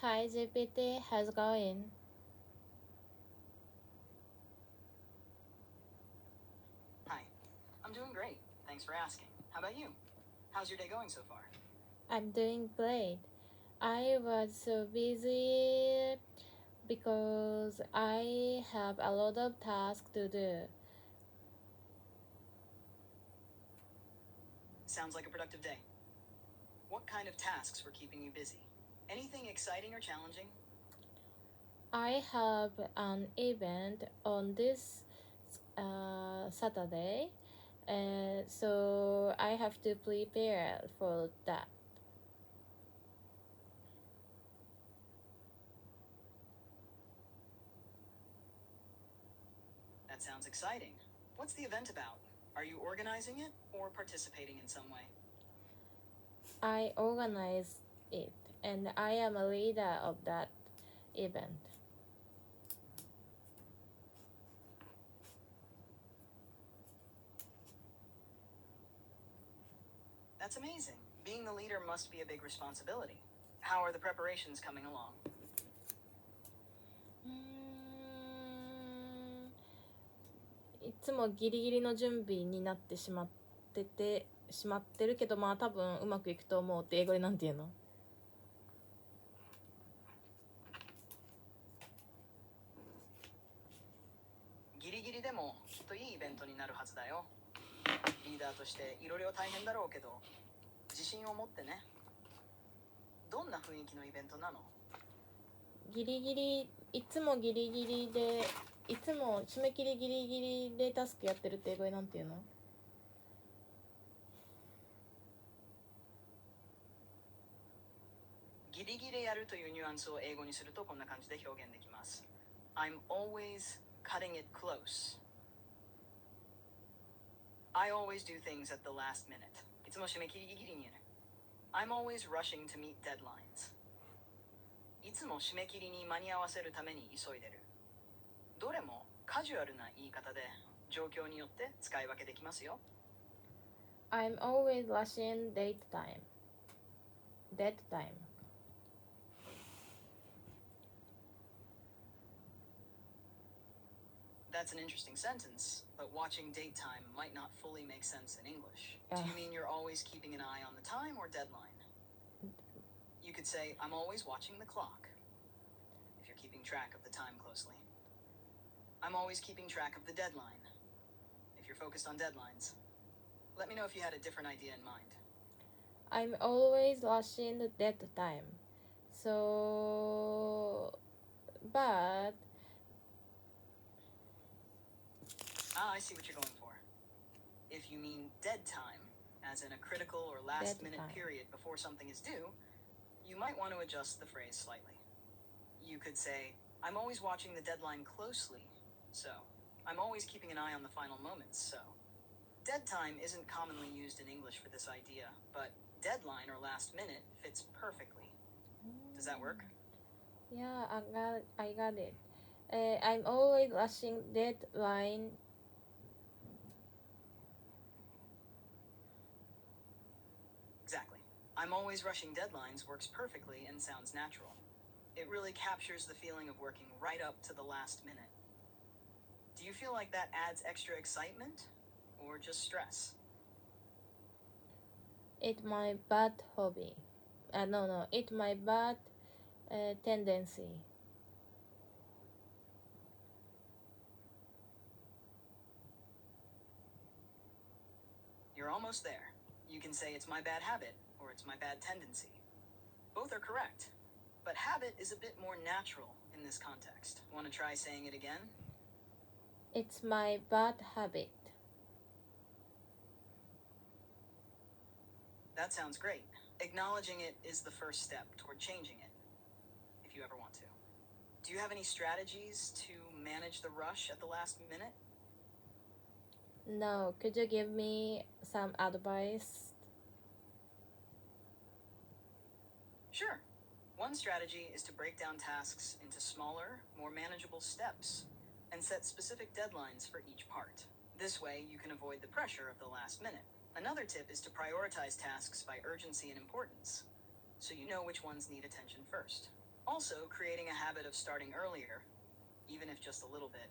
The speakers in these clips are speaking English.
Hi GPT, how's it going? Hi, I'm doing great. Thanks for asking. How about you? How's your day going so far? I'm doing great. I was so busy because I have a lot of tasks to do. Sounds like a productive day. What kind of tasks were keeping you busy? Anything exciting or challenging? I have an event on this Saturday, so I have to prepare for that. That sounds exciting. What's the event about? Are you organizing it or participating in some way? I organize it, and I am a leader of that event. That's amazing. Being the leader must be a big responsibility. How are the preparations coming along? Mm, いつもギリギリの準備になってしまってるけど、まあ多分うまくいくと思うって英語でなんて言うの？ギリギリでもきっといいイベントになるはずだよ。リーダーとしていろいろ大変だろうけど、自信を持ってね。どんな雰囲気のイベントなの？ギリギリ、いつもギリギリで、いつも締め切りギリギリでタスクやってるって英語でなんて言うの？ギリギリやるというニュアンスを英語にするとこんな感じで表現できます。I'm always cutting it close. I always do things at the last minute. いつも締め切りギリギリにやる。I'm always rushing to meet deadlines. いつも締め切りに間に合わせるために急いでる。どれもカジュアルな言い方で状況によって使い分けできますよ。I'm always rushing date time. That's an interesting sentence, but watching date time might not fully make sense in English. Yeah. Do you mean you're always keeping an eye on the time or deadline? You could say, I'm always watching the clock, if you're keeping track of the time closely. I'm always keeping track of the deadline, if you're focused on deadlines. Let me know if you had a different idea in mind. I'm always rushing the date time. So, but I see what you're going for. If you mean dead time, as in a critical or last minute period before something is due, you might want to adjust the phrase slightly. You could say, I'm always watching the deadline closely, so I'm always keeping an eye on the final moments, so. Dead time isn't commonly used in English for this idea, but deadline or last minute fits perfectly. Does that work? Yeah, I got it. I'm always rushing deadline. Exactly. I'm always rushing deadlines works perfectly and sounds natural. It really captures the feeling of working right up to the last minute. Do you feel like that adds extra excitement or just stress? It's my bad hobby. No, it's my bad tendency. You're almost there. You can say it's my bad habit or it's my bad tendency. Both are correct, but habit is a bit more natural in this context. Want to try saying it again? It's my bad habit. That sounds great. Acknowledging it is the first step toward changing it, if you ever want to. Do you have any strategies to manage the rush at the last minute? No, could you give me some advice? Sure. One strategy is to break down tasks into smaller, more manageable steps and set specific deadlines for each part. This way, you can avoid the pressure of the last minute. Another tip is to prioritize tasks by urgency and importance, so you know which ones need attention first. Also, creating a habit of starting earlier, even if just a little bit,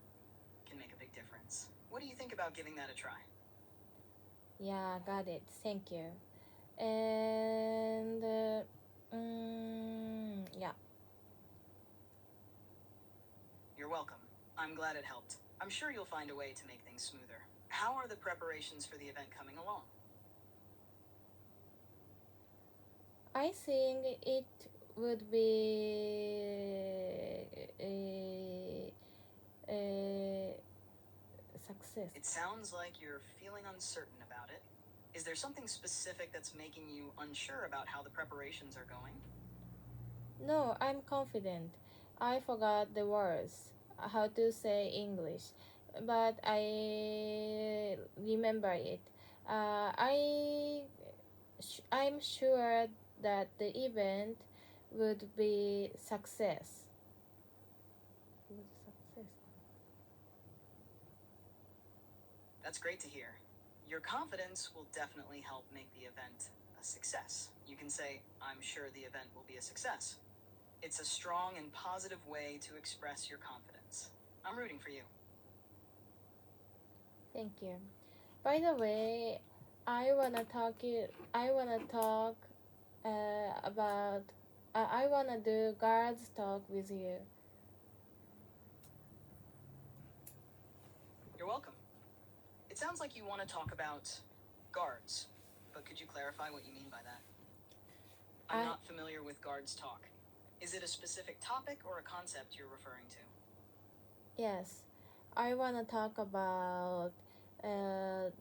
can make a big difference. What do you think about giving that a try? Yeah, got it. Thank you. And yeah. You're welcome. I'm glad it helped. I'm sure you'll find a way to make things smoother. How are the preparations for the event coming along? I think it would be a success. It sounds like you're feeling uncertain about it. Is there something specific that's making you unsure about how the preparations are going? No, I'm confident. I forgot the words, how to say English, but I remember it. I'm sure that the event would be success. That's great to hear. Your confidence will definitely help make the event a success. You can say, I'm sure the event will be a success. It's a strong and positive way to express your confidence. I'm rooting for you. Thank you. By the way, I wanna talk about. I wanna do guards talk with you. You're welcome. It sounds like you want to talk about guards, but could you clarify what you mean by that? I'm not familiar with guards talk. Is it a specific topic or a concept you're referring to? Yes, I wanna talk about the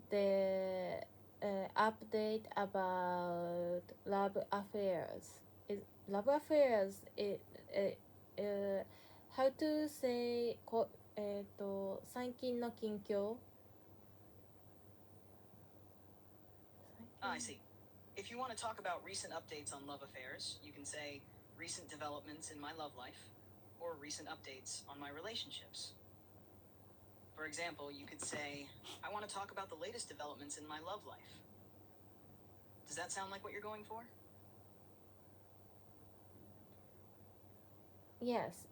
update about love affairs. Love affairs? How to say 最近の近況? I see. If you want to talk about recent updates on love affairs, you can say recent developments in my love life or recent updates on my relationships. For example, you could say, I want to talk about the latest developments in my love life. Does that sound like what you're going for? Yes.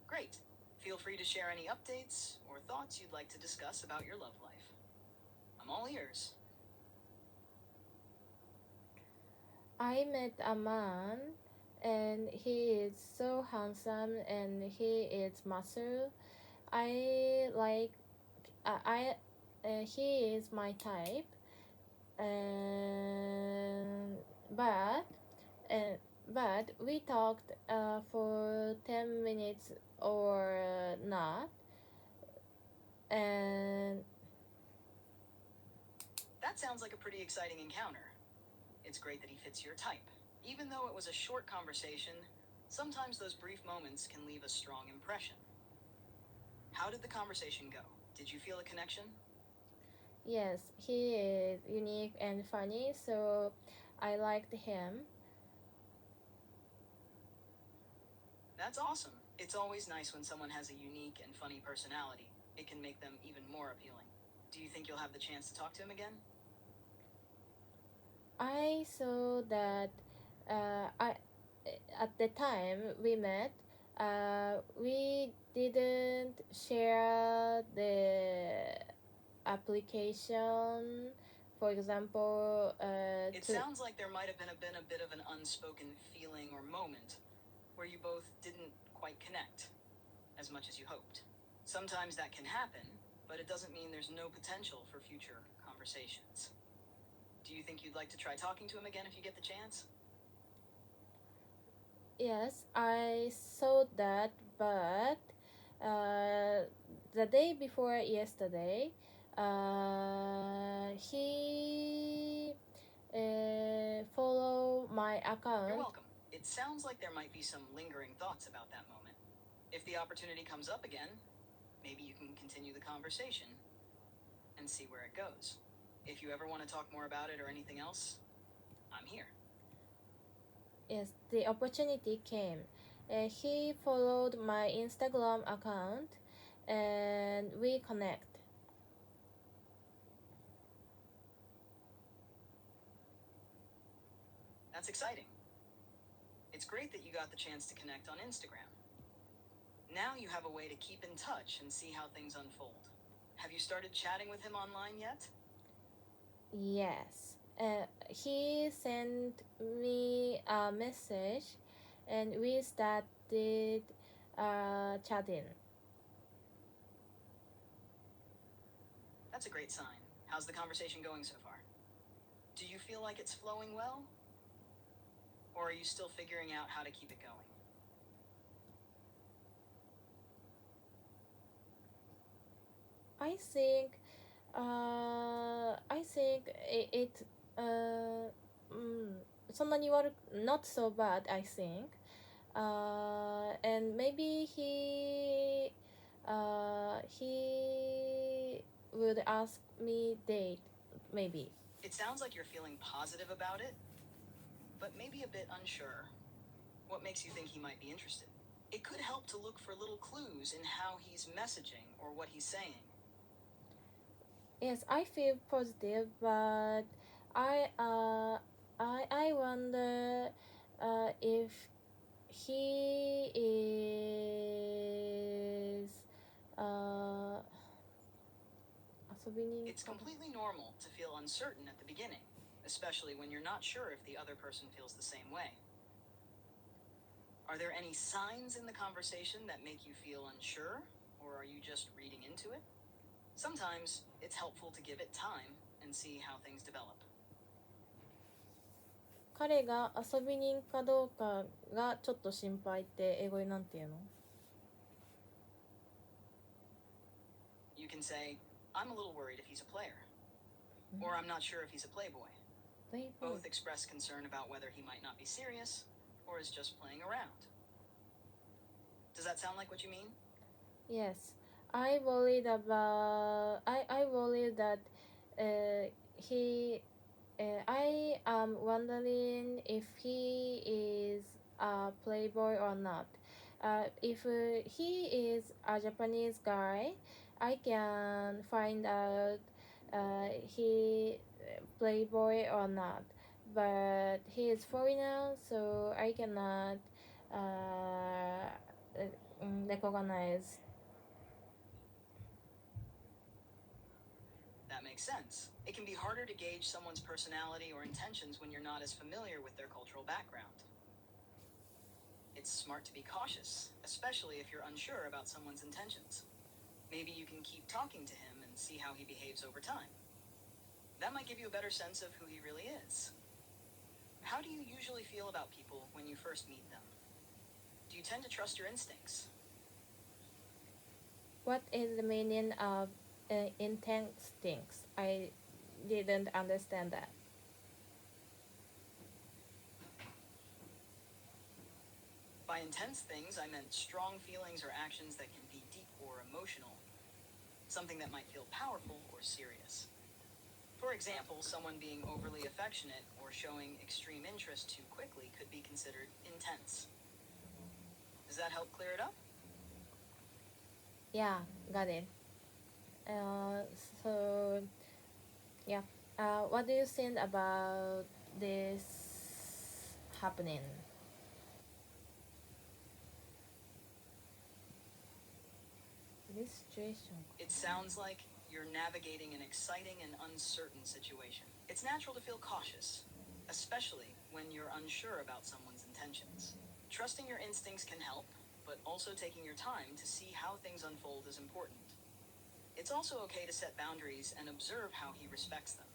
Great. Feel free to share any updates or thoughts you'd like to discuss about your love life. I'm all ears. I met a man and he is so handsome and he is muscle. He is my type, and but we talked for 10 minutes or not, and that sounds like a pretty exciting encounter. It's great that he fits your type. Even though it was a short conversation, sometimes those brief moments can leave a strong impression. How did the conversation go? Did you feel a connection? Yes, he is unique and funny, so I liked him. That's awesome. It's always nice when someone has a unique and funny personality. It can make them even more appealing. Do you think you'll have the chance to talk to him again? I saw that at the time we met, we didn't share the application. For example, it sounds like there might have been a bit of an unspoken feeling or moment where you both didn't quite connect as much as you hoped. Sometimes that can happen, but it doesn't mean there's no potential for future conversations. Do you think you'd like to try talking to him again if you get the chance? Yes, I saw that, but the day before yesterday, he followed my account. You're welcome. It sounds like there might be some lingering thoughts about that moment. If the opportunity comes up again, maybe you can continue the conversation and see where it goes. If you ever want to talk more about it or anything else, I'm here. Yes, the opportunity came. He followed my Instagram account and we connect. That's exciting. It's great that you got the chance to connect on Instagram. Now you have a way to keep in touch and see how things unfold. Have you started chatting with him online yet? Yes. He sent me a message and we started chatting. That's a great sign. How's the conversation going so far? Do you feel like it's flowing well? Or are you still figuring out how to keep it going? I think itそんなに悪く not so bad, I think. And maybe he would ask me date, maybe. It sounds like you're feeling positive about it, but maybe a bit unsure. What makes you think he might be interested? It could help to look for little clues in how he's messaging or what he's saying. Yes, I feel positive, but I wonder if he is 遊びに It's completely normal to feel uncertain at the beginning, especially when you're not sure if the other person feels the same way. Are there any signs in the conversation that make you feel unsure, or are you just reading into it? Sometimes it's helpful to give it time and see how things develop. 彼が遊び人かどうかがちょっと心配って英語でなんて言うの？ You can say, I'm a little worried if he's a player, or I'm not sure if he's a playboy. Both express concern about whether he might not be serious or is just playing around. Does that sound like what you mean? Yes, I worried that he. I am wondering if he is a playboy or not. If he is a Japanese guy, I can find out he playboy or not. But he is foreigner, so I cannot recognize. That makes sense. It can be harder to gauge someone's personality or intentions when you're not as familiar with their cultural background. It's smart to be cautious, especially if you're unsure about someone's intentions. Maybe you can keep talking to him and see how he behaves over time. That might give you a better sense of who he really is. How do you usually feel about people when you first meet them? Do you tend to trust your instincts? What is the meaning of instincts? I didn't understand that. By intense things, I meant strong feelings or actions that can be deep or emotional, something that might feel powerful or serious. For example, someone being overly affectionate or showing extreme interest too quickly could be considered intense. Does that help clear it up? Yeah, got it. So, yeah. What do you think about this happening? This situation. It sounds like you're navigating an exciting and uncertain situation. It's natural to feel cautious, especially when you're unsure about someone's intentions. Trusting your instincts can help, but also taking your time to see how things unfold is important. It's also okay to set boundaries and observe how he respects them.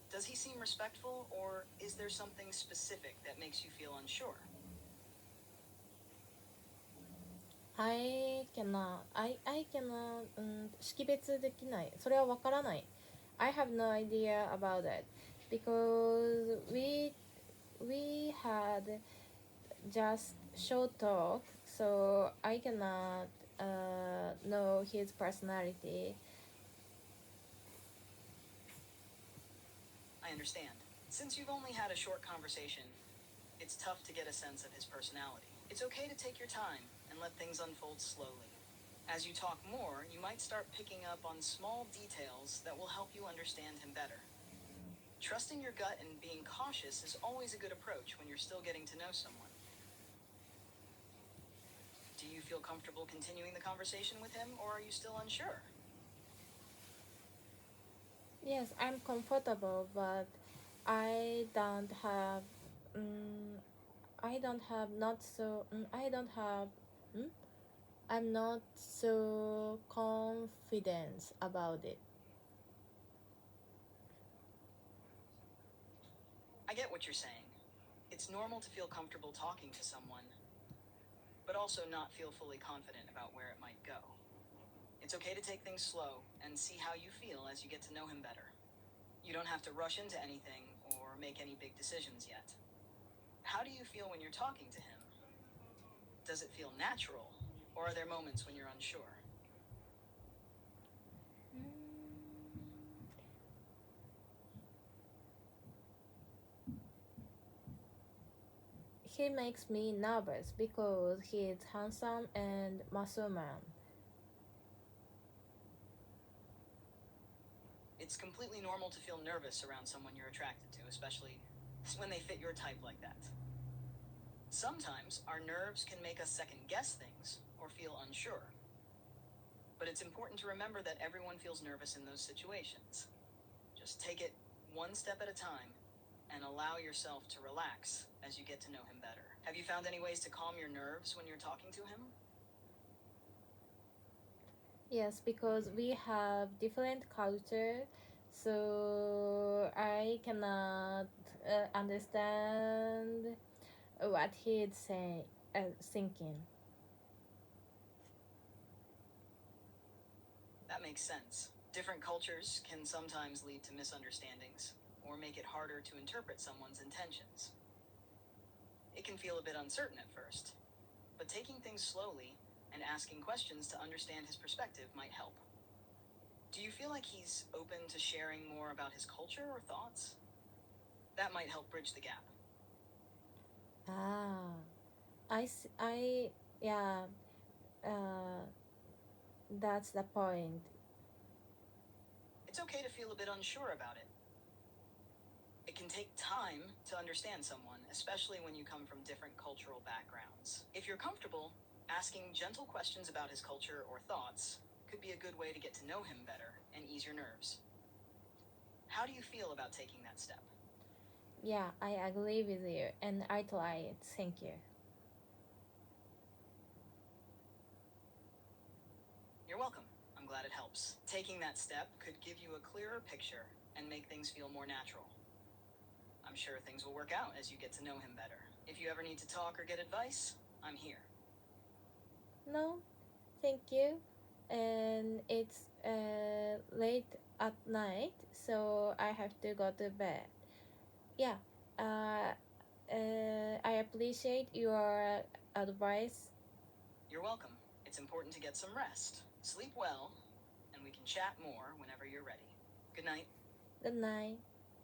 Does he seem respectful, or is there something specific that makes you feel unsure? I cannot 識別できない。それはわからない。I have no idea about that because we had just short talk, so I cannot know his personality. I understand. Since you've only had a short conversation, it's tough to get a sense of his personality. It's okay to take your time and let things unfold slowly. As you talk more, you might start picking up on small details that will help you understand him better. Trusting your gut and being cautious is always a good approach when you're still getting to know someone. Do you feel comfortable continuing the conversation with him, or are you still unsure? Yes, I'm comfortable, but I don't have. I don't have not so. I don't have. I'm not so confident about it. I get what you're saying. It's normal to feel comfortable talking to someone, but also not feel fully confident about where it might go. It's okay to take things slow and see how you feel as you get to know him better. You don't have to rush into anything or make any big decisions yet. How do you feel when you're talking to him? Does it feel natural, or are there moments when you're unsure? He makes me nervous because he's handsome and muscle man. It's completely normal to feel nervous around someone you're attracted to, especially when they fit your type like that. Sometimes our nerves can make us second guess things or feel unsure. But it's important to remember that everyone feels nervous in those situations. Just take it one step at a time and allow yourself to relax as you get to know him better. Have you found any ways to calm your nerves when you're talking to him? Yes, because we have different culture, so I cannot understand what he's saying, thinking. That makes sense. Different cultures can sometimes lead to misunderstandings or make it harder to interpret someone's intentions. It can feel a bit uncertain at first, but taking things slowly and asking questions to understand his perspective might help. Do you feel like he's open to sharing more about his culture or thoughts? That might help bridge the gap. Ah, yeah, uh, that's the point. It's okay to feel a bit unsure about it. It can take time to understand someone, especially when you come from different cultural backgrounds. If you're comfortable, asking gentle questions about his culture or thoughts could be a good way to get to know him better and ease your nerves. How do you feel about taking that step? Yeah, I agree with you, and I try it. Thank you. You're welcome. I'm glad it helps. Taking that step could give you a clearer picture and make things feel more natural. I'm sure things will work out as you get to know him better. If you ever need to talk or get advice, I'm here. No, thank you. And it's late at night, so I have to go to bed. Yeah, I appreciate your advice. You're welcome. It's important to get some rest. Sleep well, and we can chat more whenever you're ready. Good night. Good night.